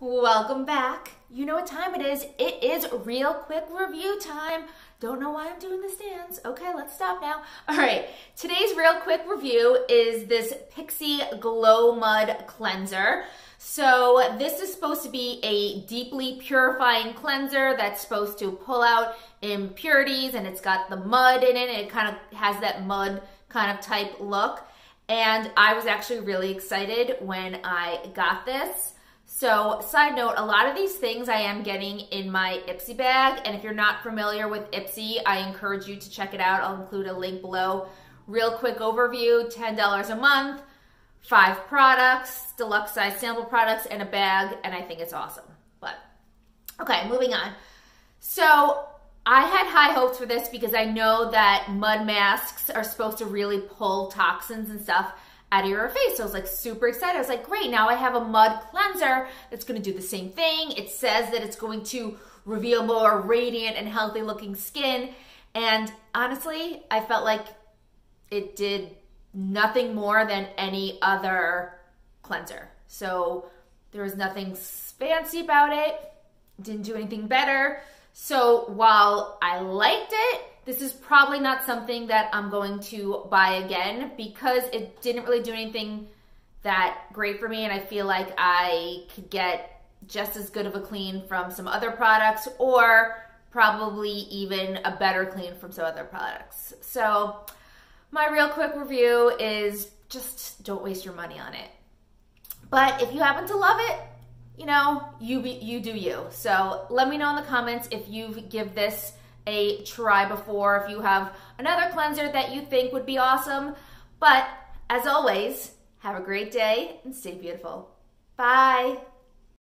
Welcome back. You know what time it is. It is real quick review time. Don't know why I'm doing this dance. Okay, let's stop now. All right, today's real quick review is this Pixi Glow Mud Cleanser. So this is supposed to be a deeply purifying cleanser that's supposed to pull out impurities, and it's got the mud in it, and it kind of has that mud kind of type look. And I was actually really excited when I got this. So side note, a lot of these things I am getting in my Pixi bag, and if you're not familiar with Pixi, I encourage you to check it out. I'll include a link below. Real quick overview, $10 a month, 5 products, deluxe size sample products, and a bag, and I think it's awesome. But, okay, moving on. So I had high hopes for this because I know that mud masks are supposed to really pull toxins and stuff out of your face. So I was like super excited. I was like, great, now I have a mud cleanser that's gonna do the same thing. It says that it's going to reveal more radiant and healthy looking skin. And honestly, I felt like it did nothing more than any other cleanser. So there was nothing fancy about it. Didn't do anything better. So while I liked it, this is probably not something that I'm going to buy again because it didn't really do anything that great for me, and I feel like I could get just as good of a clean from some other products, or probably even a better clean from some other products. So my real quick review is just don't waste your money on it. But if you happen to love it, you know, you do you. So let me know in the comments if you've give this a try before, if you have another cleanser that you think would be awesome. But as always, have a great day and stay beautiful. Bye.